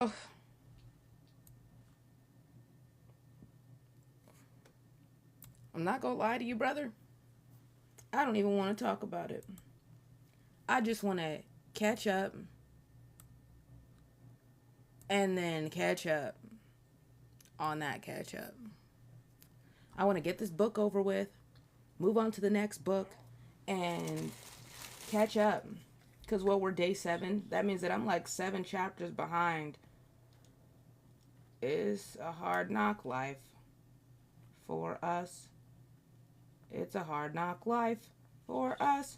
Oh, I'm not gonna lie to you, brother. I don't even want to talk about it. I just want to catch up and then catch up on that catch up. I want to get this book over with, move on to the next book, and catch up. Because, well, we're day 7. That means that I'm like 7 chapters behind. It's a hard knock life for us. It's a hard knock life for us.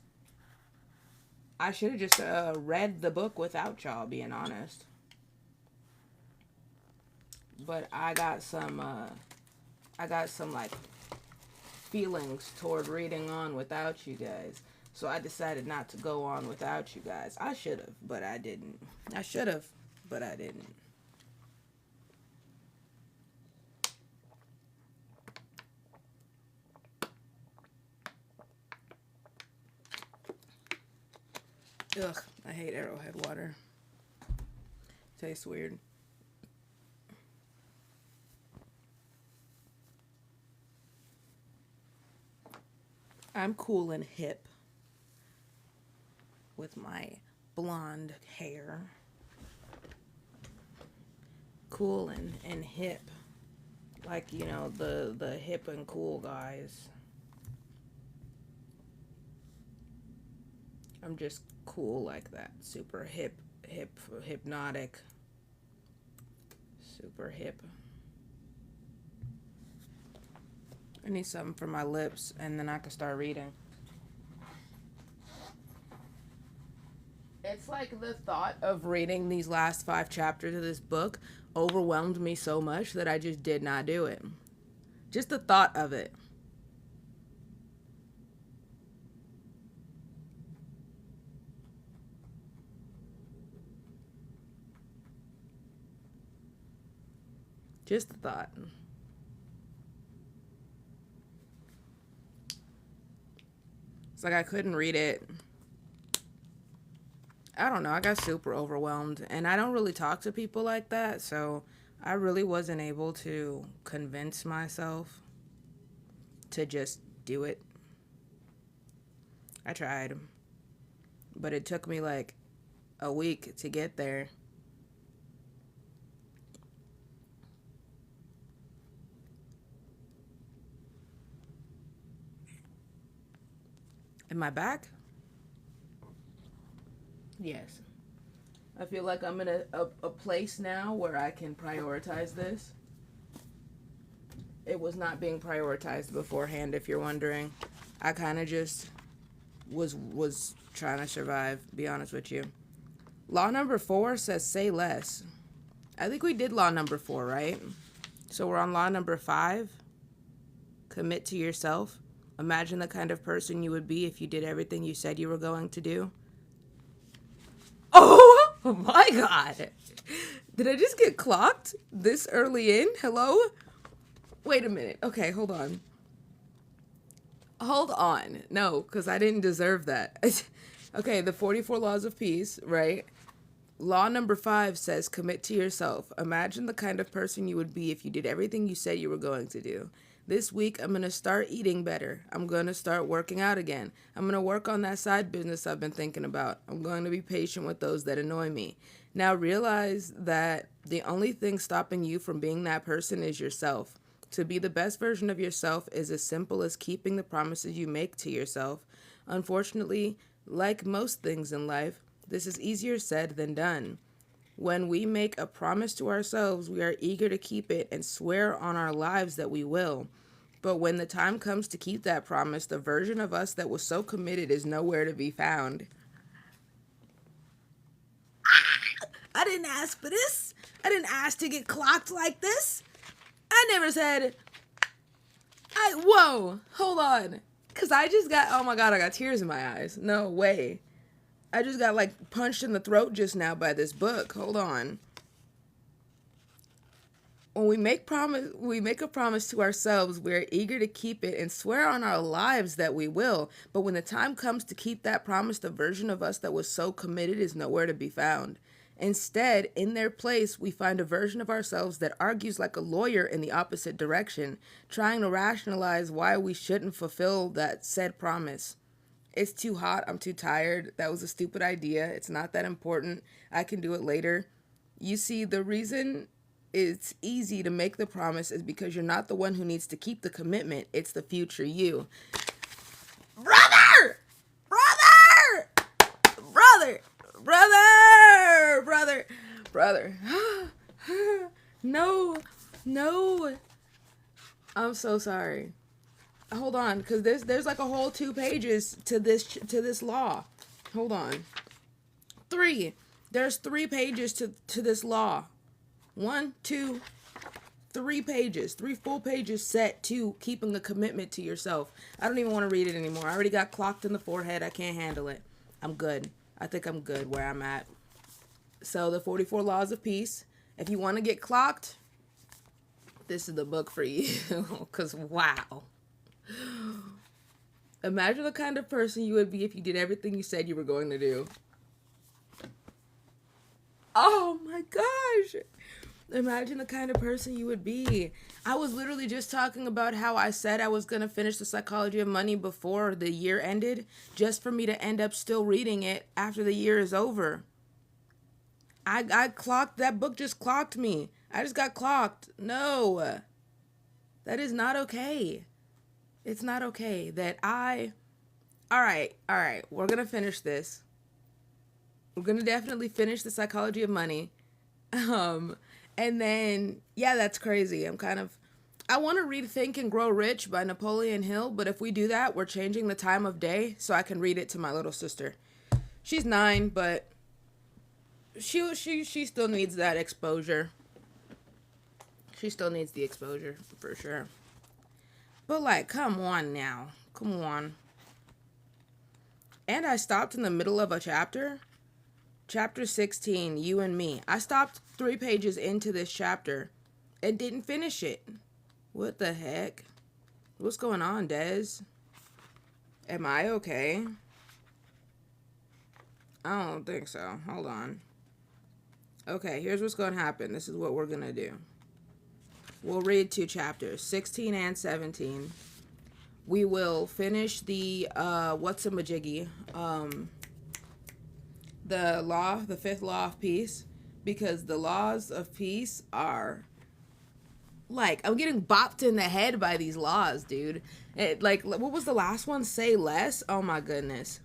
I should have just read the book without y'all, being honest. But I got some like feelings toward reading on without you guys. So I decided not to go on without you guys. I should have, but I didn't. I should have, but I didn't. Ugh, I hate Arrowhead water. Tastes weird. I'm cool and hip with my blonde hair. Cool and hip. Like, you know, the hip and cool guys. I'm just cool like that. Super hypnotic. Super hip. I need something for my lips and then I can start reading. It's like the thought of reading these last 5 chapters of this book overwhelmed me so much that I just did not do it. Just the thought of it. Just the thought. It's like I couldn't read it. I don't know. I got super overwhelmed. And I don't really talk to people like that. So I really wasn't able to convince myself to just do it. I tried. But it took me like a week to get there. Am I back? Yes. I feel like I'm in a place now where I can prioritize this. It was not being prioritized beforehand, if you're wondering. I kind of just was trying to survive, be honest with you. Law number 4 says say less. I think we did law number 4, right? So we're on law number 5. Commit to yourself. Imagine the kind of person you would be if you did everything you said you were going to do. Oh my god. Did I just get clocked this early in? Hello? Wait a minute. Okay, hold on. Hold on. No, because I didn't deserve that. Okay, the 44 laws of peace, right? Law number 5 says commit to yourself. Imagine the kind of person you would be if you did everything you said you were going to do. This week, I'm going to start eating better. I'm going to start working out again. I'm going to work on that side business I've been thinking about. I'm going to be patient with those that annoy me. Now realize that the only thing stopping you from being that person is yourself. To be the best version of yourself is as simple as keeping the promises you make to yourself. Unfortunately, like most things in life, this is easier said than done. When we make a promise to ourselves, we are eager to keep it and swear on our lives that we will. But when the time comes to keep that promise, the version of us that was so committed is nowhere to be found. I didn't ask for this. I didn't ask to get clocked like this. I never said, whoa, hold on. Because I just got, oh my God, I got tears in my eyes. No way. I just got like punched in the throat just now by this book. Hold on. When we make a promise to ourselves, we're eager to keep it and swear on our lives that we will. But when the time comes to keep that promise, the version of us that was so committed is nowhere to be found. Instead, in their place, we find a version of ourselves that argues like a lawyer in the opposite direction, trying to rationalize why we shouldn't fulfill that said promise. It's too hot. I'm too tired. That was a stupid idea. It's not that important. I can do it later. You see, the reason it's easy to make the promise is because you're not the one who needs to keep the commitment. It's the future you. Brother! Brother! Brother! Brother! Brother! Brother. No. No. I'm so sorry. Hold on, because there's like a whole 2 pages to this law. Hold on. 3. There's 3 pages to this law. 1, 2, 3 pages. 3 full pages set to keeping a commitment to yourself. I don't even want to read it anymore. I already got clocked in the forehead. I can't handle it. I'm good. I think I'm good where I'm at. So the 44 Laws of Peace. If you want to get clocked, this is the book for you. Because wow. Imagine the kind of person you would be if you did everything you said you were going to do. Oh my gosh. Imagine the kind of person you would be. I was literally just talking about how I said I was going to finish The Psychology of Money before the year ended, just for me to end up still reading it after the year is over. I clocked, that book just clocked me. I just got clocked. No. That is not okay. It's not okay that all right, we're going to finish this. We're going to definitely finish The Psychology of Money. And then, yeah, that's crazy. I want to read Think and Grow Rich by Napoleon Hill, but if we do that, we're changing the time of day so I can read it to my little sister. She's 9, but she still needs that exposure. She still needs the exposure, for sure. But, like, come on now. Come on. And I stopped in the middle of a chapter. Chapter 16, You and Me. I stopped 3 pages into this chapter and didn't finish it. What the heck? What's going on, Dez? Am I okay? I don't think so. Hold on. Okay, here's what's going to happen. This is what we're going to do. We'll read 2 chapters, 16 and 17. We will finish the, what's-a-majiggy, the 5th law of peace, because the laws of peace are, like, I'm getting bopped in the head by these laws, dude. What was the last one? Say less? Oh my goodness.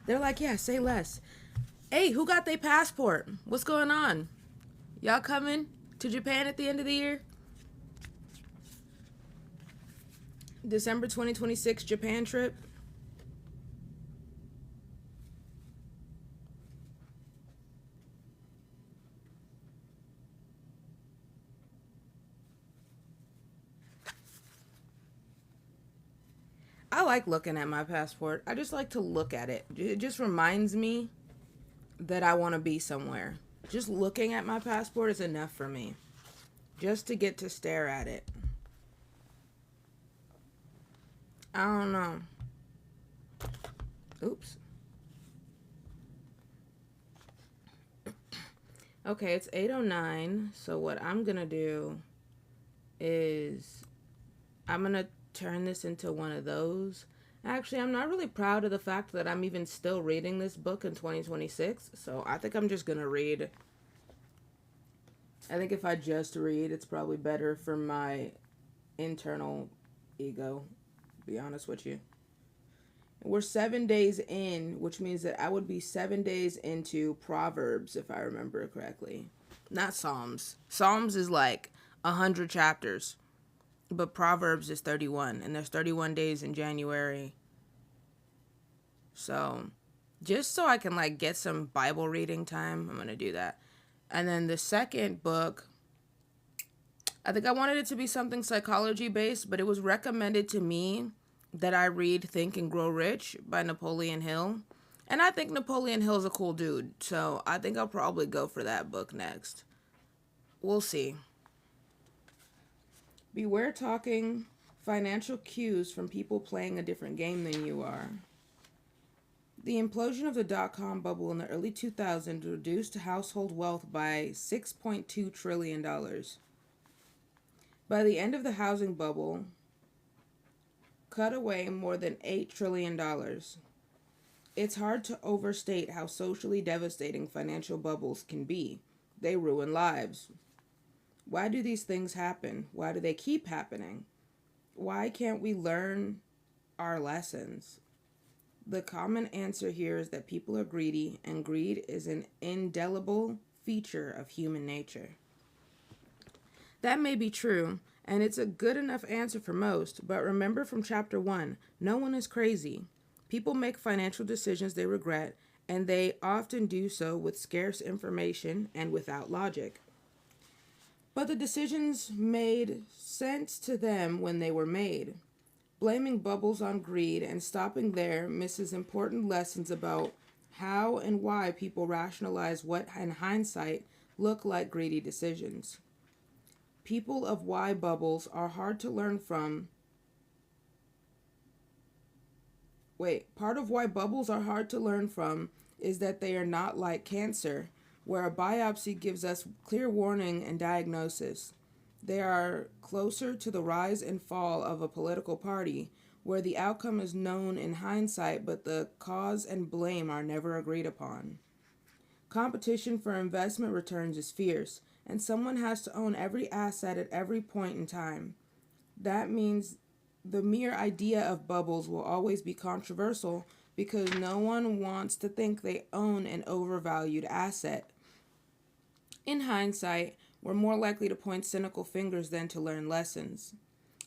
They're like, yeah, say less. Hey, who got their passport? What's going on? Y'all coming to Japan at the end of the year? December 2026 Japan trip. I like looking at my passport. I just like to look at it. It just reminds me that I want to be somewhere. Just looking at my passport is enough for me. Just to get to stare at it. I don't know. Oops. Okay, it's 8:09. So what I'm going to do is I'm going to turn this into one of those. Actually, I'm not really proud of the fact that I'm even still reading this book in 2026. So I think I'm just going to read. I think if I just read, it's probably better for my internal ego, to be honest with you. We're 7 days in, which means that I would be 7 days into Proverbs, if I remember correctly. Not Psalms. Psalms is like 100 chapters. But Proverbs is 31, and there's 31 days in January. So, just so I can, like, get some Bible reading time, I'm going to do that. And then the second book, I think I wanted it to be something psychology-based, but it was recommended to me that I read Think and Grow Rich by Napoleon Hill. And I think Napoleon Hill's a cool dude, so I think I'll probably go for that book next. We'll see. Beware talking financial cues from people playing a different game than you are. The implosion of the dot-com bubble in the early 2000s reduced household wealth by $6.2 trillion. By the end of the housing bubble, cut away more than $8 trillion. It's hard to overstate how socially devastating financial bubbles can be. They ruin lives. Why do these things happen? Why do they keep happening? Why can't we learn our lessons? The common answer here is that people are greedy, and greed is an indelible feature of human nature. That may be true, and it's a good enough answer for most, but remember from chapter 1, no one is crazy. People make financial decisions they regret, and they often do so with scarce information and without logic. But the decisions made sense to them when they were made. Blaming bubbles on greed and stopping there misses important lessons about how and why people rationalize what, in hindsight, look like greedy decisions. People of why bubbles are hard to learn from. Part of why bubbles are hard to learn from is that they are not like cancer, where a biopsy gives us clear warning and diagnosis. They are closer to the rise and fall of a political party, where the outcome is known in hindsight, but the cause and blame are never agreed upon. Competition for investment returns is fierce, and someone has to own every asset at every point in time. That means the mere idea of bubbles will always be controversial because no one wants to think they own an overvalued asset. In hindsight, we're more likely to point cynical fingers than to learn lessons.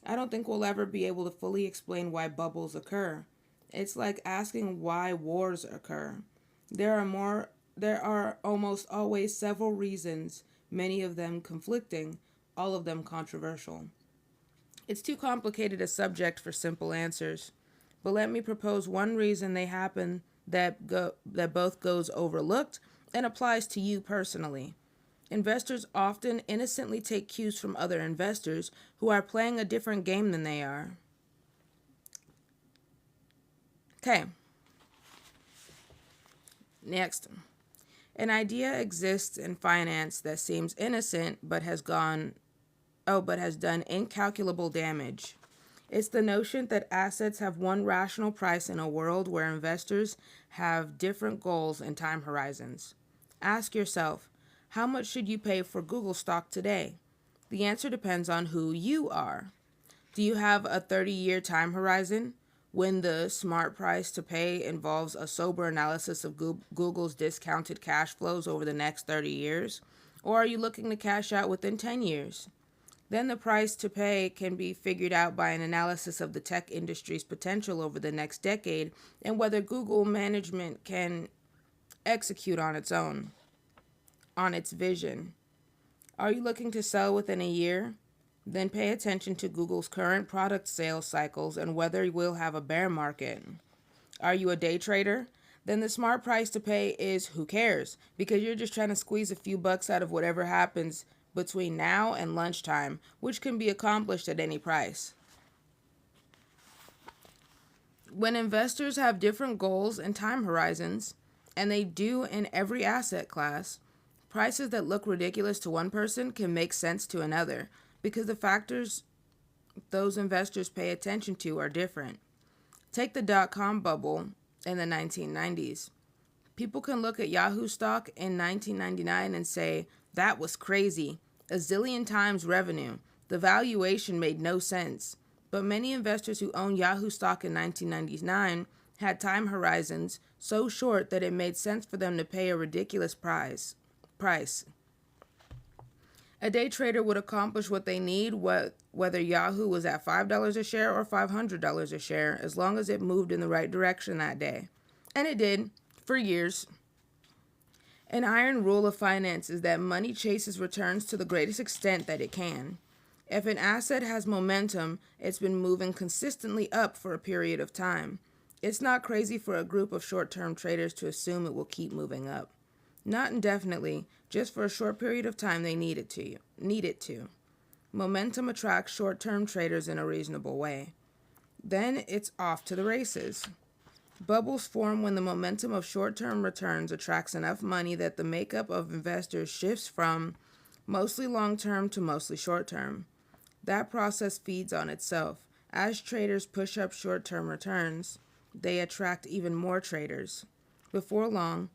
I don't think we'll ever be able to fully explain why bubbles occur. It's like asking why wars occur. There are almost always several reasons, many of them conflicting, all of them controversial. It's too complicated a subject for simple answers, but let me propose one reason they happen that both goes overlooked and applies to you personally. Investors often innocently take cues from other investors who are playing a different game than they are. Okay. Next. An idea exists in finance that seems innocent but has done incalculable damage. It's the notion that assets have one rational price in a world where investors have different goals and time horizons. Ask yourself, how much should you pay for Google stock today? The answer depends on who you are. Do you have a 30-year time horizon when the smart price to pay involves a sober analysis of Google's discounted cash flows over the next 30 years? Or are you looking to cash out within 10 years? Then the price to pay can be figured out by an analysis of the tech industry's potential over the next decade and whether Google management can execute on its vision. Are you looking to sell within a year? Then pay attention to Google's current product sales cycles and whether we'll have a bear market. Are you a day trader? Then the smart price to pay is who cares, because you're just trying to squeeze a few bucks out of whatever happens between now and lunchtime, which can be accomplished at any price. When investors have different goals and time horizons, and they do in every asset class, prices that look ridiculous to one person can make sense to another, because the factors those investors pay attention to are different. Take the dot-com bubble in the 1990s. People can look at Yahoo stock in 1999 and say, that was crazy, a zillion times revenue. The valuation made no sense. But many investors who owned Yahoo stock in 1999 had time horizons so short that it made sense for them to pay a ridiculous price. A day trader would accomplish what they need, whether Yahoo was at $5 a share or $500 a share, as long as it moved in the right direction that day. And it did, for years. An iron rule of finance is that money chases returns to the greatest extent that it can. If an asset has momentum, it's been moving consistently up for a period of time. It's not crazy for a group of short-term traders to assume it will keep moving up. Not indefinitely, just for a short period of time they need it to. Momentum attracts short-term traders in a reasonable way. Then it's off to the races. Bubbles form when the momentum of short-term returns attracts enough money that the makeup of investors shifts from mostly long-term to mostly short-term. That process feeds on itself. As traders push up short-term returns, they attract even more traders. Before long,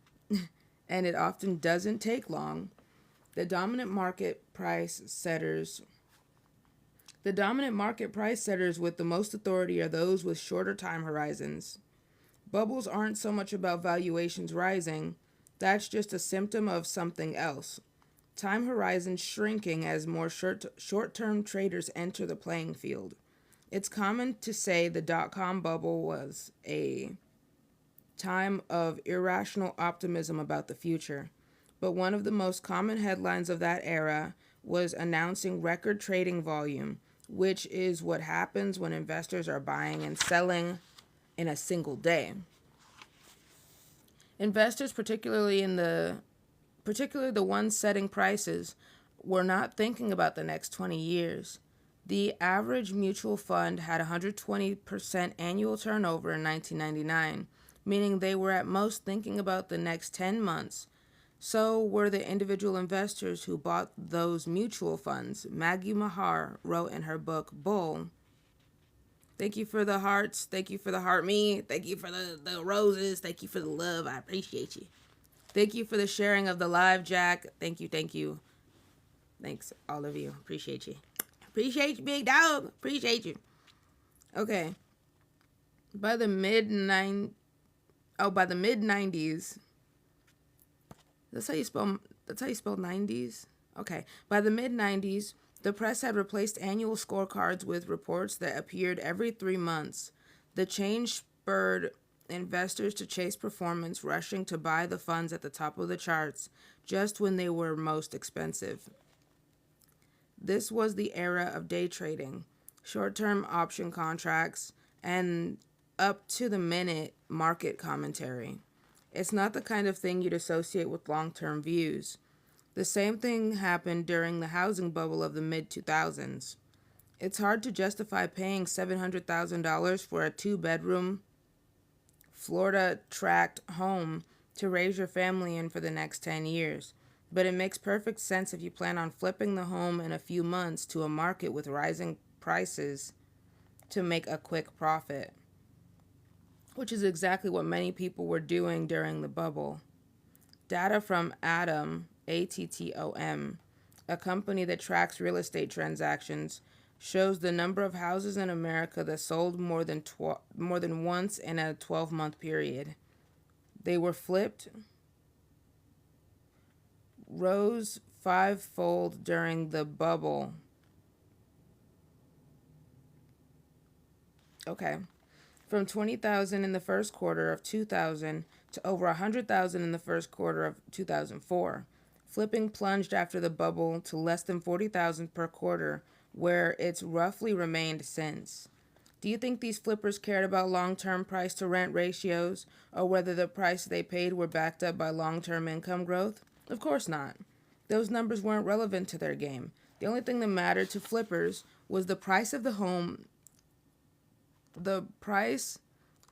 and it often doesn't take long, the dominant market price setters with the most authority are those with shorter time horizons. Bubbles aren't so much about valuations rising, that's just a symptom of something else. Time horizons shrinking as more short-term traders enter the playing field. It's common to say the dot-com bubble was a time of irrational optimism about the future, but one of the most common headlines of that era was announcing record trading volume, which is what happens when investors are buying and selling in a single day. Investors, particularly the ones setting prices, were not thinking about the next 20 years. The average mutual fund had 120% annual turnover in 1999, meaning they were at most thinking about the next 10 months. So were the individual investors who bought those mutual funds. Maggie Mahar wrote in her book, Bull. Thank you for the hearts. Thank you for the heart me. Thank you for the roses. Thank you for the love. I appreciate you. Thank you for the sharing of the live, Jack. Thank you, thank you. Thanks, all of you. Appreciate you. Appreciate you, big dog. Appreciate you. Okay. By the mid 90s. That's how you spell 90s? Okay. By the mid 90s, the press had replaced annual scorecards with reports that appeared every 3 months. The change spurred investors to chase performance, rushing to buy the funds at the top of the charts just when they were most expensive. This was the era of day trading, short-term option contracts, and up-to-the-minute market commentary. It's not the kind of thing you'd associate with long-term views. The same thing happened during the housing bubble of the mid-2000s. It's hard to justify paying $700,000 for a 2-bedroom, Florida-tract home to raise your family in for the next 10 years. But it makes perfect sense if you plan on flipping the home in a few months to a market with rising prices to make a quick profit, which is exactly what many people were doing during the bubble. Data from Atom, ATTOM, a company that tracks real estate transactions, shows the number of houses in America that sold more than once in a 12-month period. They were flipped, rose 5-fold during the bubble. Okay. From 20,000 in the first quarter of 2000 to over 100,000 in the first quarter of 2004. Flipping plunged after the bubble to less than 40,000 per quarter, where it's roughly remained since. Do you think these flippers cared about long-term price-to-rent ratios, or whether the price they paid were backed up by long-term income growth? Of course not. Those numbers weren't relevant to their game. The only thing that mattered to flippers was the price of the home. The price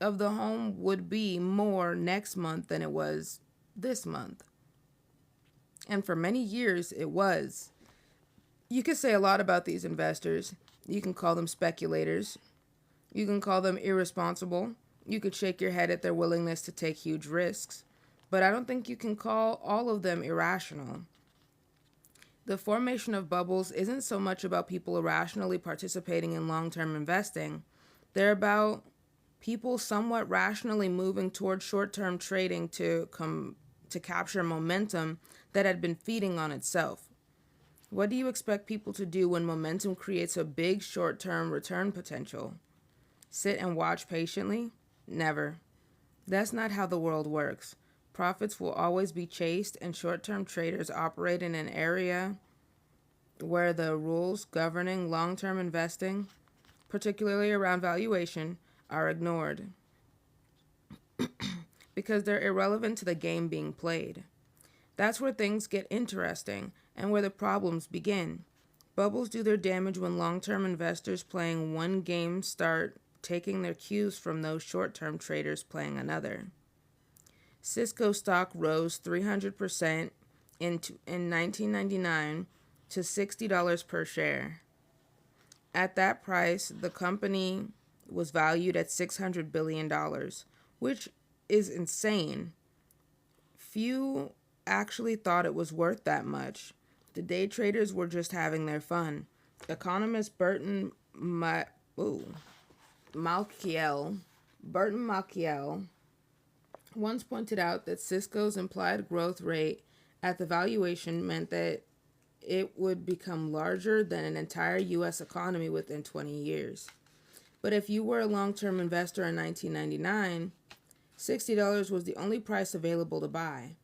of the home would be more next month than it was this month. And for many years, it was. You could say a lot about these investors. You can call them speculators. You can call them irresponsible. You could shake your head at their willingness to take huge risks. But I don't think you can call all of them irrational. The formation of bubbles isn't so much about people irrationally participating in long-term investing. They're about people somewhat rationally moving toward short-term trading to capture momentum that had been feeding on itself. What do you expect people to do when momentum creates a big short-term return potential? Sit and watch patiently? Never. That's not how the world works. Profits will always be chased, and short-term traders operate in an area where the rules governing long-term investing, particularly around valuation, are ignored because they're irrelevant to the game being played. That's where things get interesting and where the problems begin. Bubbles do their damage when long-term investors playing one game start taking their cues from those short-term traders playing another. Cisco stock rose 300% in 1999 to $60 per share. At that price, the company was valued at $600 billion, which is insane. Few actually thought it was worth that much. The day traders were just having their fun. Economist Burton Malkiel once pointed out that Cisco's implied growth rate at the valuation meant that it would become larger than an entire U.S. economy within 20 years. But if you were a long-term investor in 1999, $60 was the only price available to buy,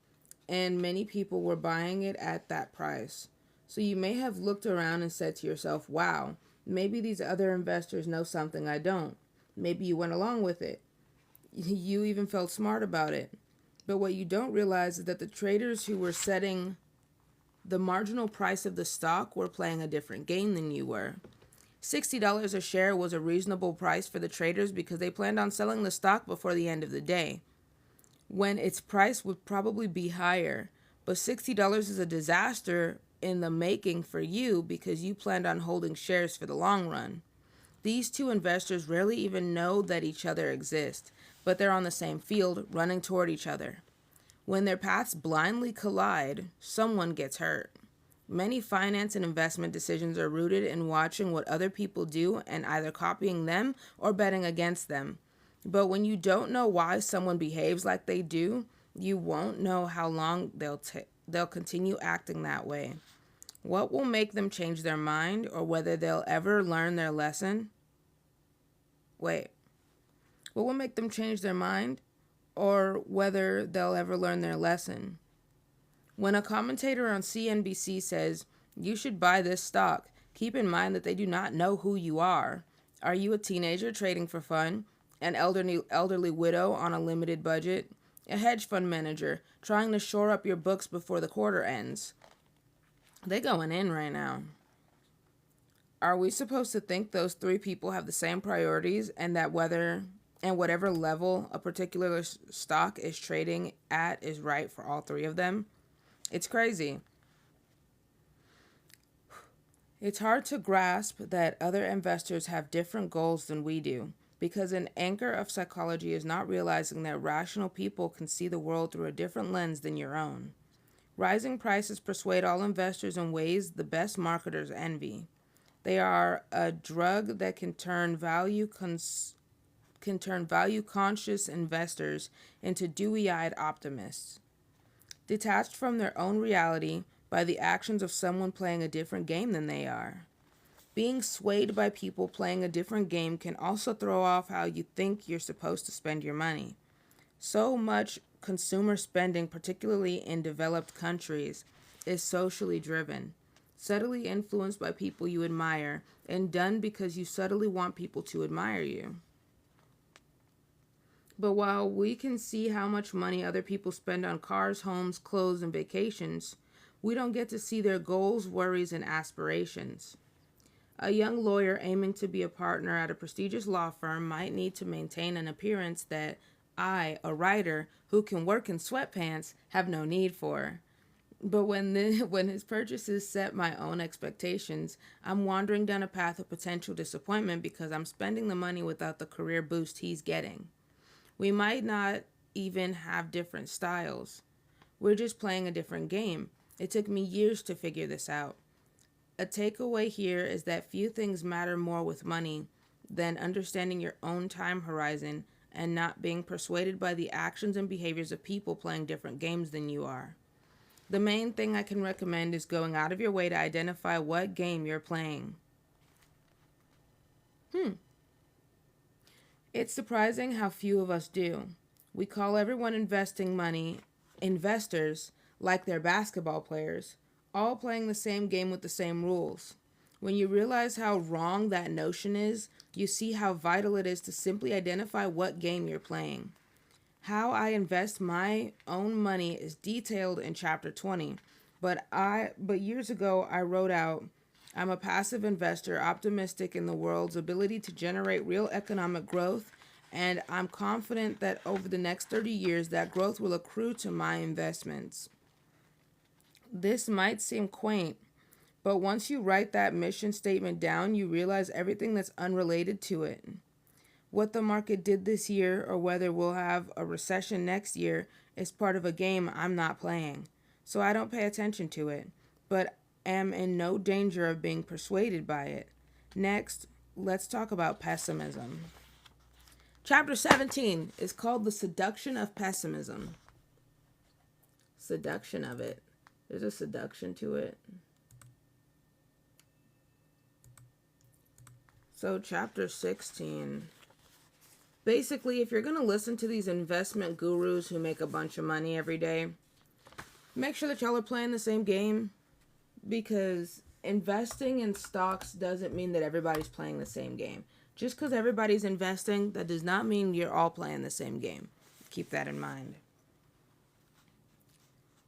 and many people were buying it at that price. So you may have looked around and said to yourself, wow, maybe these other investors know something I don't. Maybe you went along with it. You even felt smart about it. But what you don't realize is that the traders who were setting the marginal price of the stock were playing a different game than you were. $60 a share was a reasonable price for the traders because they planned on selling the stock before the end of the day, when its price would probably be higher. But $60 is a disaster in the making for you because you planned on holding shares for the long run. These two investors rarely even know that each other exists, but they're on the same field, running toward each other. When their paths blindly collide, someone gets hurt. Many finance and investment decisions are rooted in watching what other people do and either copying them or betting against them. But when you don't know why someone behaves like they do, you won't know how long they'll continue acting that way. What will make them change their mind, or whether they'll ever learn their lesson? What will make them change their mind, or whether they'll ever learn their lesson? When a commentator on CNBC says, you should buy this stock, keep in mind that they do not know who you are. Are you a teenager trading for fun? An elderly widow on a limited budget? A hedge fund manager trying to shore up your books before the quarter ends? They're going in right now. Are we supposed to think those three people have the same priorities and that whatever level a particular stock is trading at is right for all three of them? It's crazy. It's hard to grasp that other investors have different goals than we do, because an anchor of psychology is not realizing that rational people can see the world through a different lens than your own. Rising prices persuade all investors in ways the best marketers envy. They are a drug that can turn value-conscious investors into dewy-eyed optimists, detached from their own reality by the actions of someone playing a different game than they are. Being swayed by people playing a different game can also throw off how you think you're supposed to spend your money. So much consumer spending, particularly in developed countries, is socially driven, subtly influenced by people you admire, and done because you subtly want people to admire you. But while we can see how much money other people spend on cars, homes, clothes, and vacations, we don't get to see their goals, worries, and aspirations. A young lawyer aiming to be a partner at a prestigious law firm might need to maintain an appearance that I, a writer who can work in sweatpants, have no need for. But when his purchases set my own expectations, I'm wandering down a path of potential disappointment because I'm spending the money without the career boost he's getting. We might not even have different styles. We're just playing a different game. It took me years to figure this out. A takeaway here is that few things matter more with money than understanding your own time horizon and not being persuaded by the actions and behaviors of people playing different games than you are. The main thing I can recommend is going out of your way to identify what game you're playing. It's surprising how few of us do. We call everyone investing money investors like they're basketball players, all playing the same game with the same rules. When you realize how wrong that notion is, you see how vital it is to simply identify what game you're playing. How I invest my own money is detailed in chapter 20, but years ago I wrote out I'm a passive investor, optimistic in the world's ability to generate real economic growth, and I'm confident that over the next 30 years, that growth will accrue to my investments. This might seem quaint, but once you write that mission statement down, you realize everything that's unrelated to it. What the market did this year, or whether we'll have a recession next year, is part of a game I'm not playing. So I don't pay attention to it, but am in no danger of being persuaded by it. Next, let's talk about pessimism. Chapter 17 is called The Seduction of Pessimism. Seduction of it. There's a seduction to it. So, chapter 16. Basically, if you're going to listen to these investment gurus who make a bunch of money every day, make sure that y'all are playing the same game, because investing in stocks doesn't mean that everybody's playing the same game. Just because everybody's investing, that does not mean you're all playing the same game. Keep that in mind.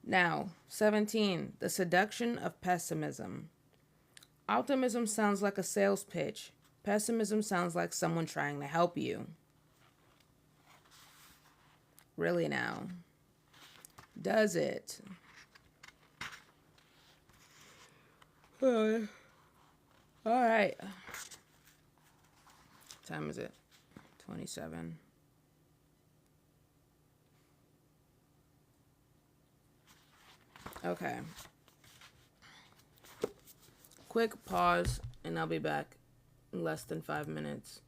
Now, 17, the seduction of pessimism. Optimism sounds like a sales pitch. Pessimism sounds like someone trying to help you. Really now? Does it? All right. What time is it? 27. Okay. Quick pause, and I'll be back in less than 5 minutes.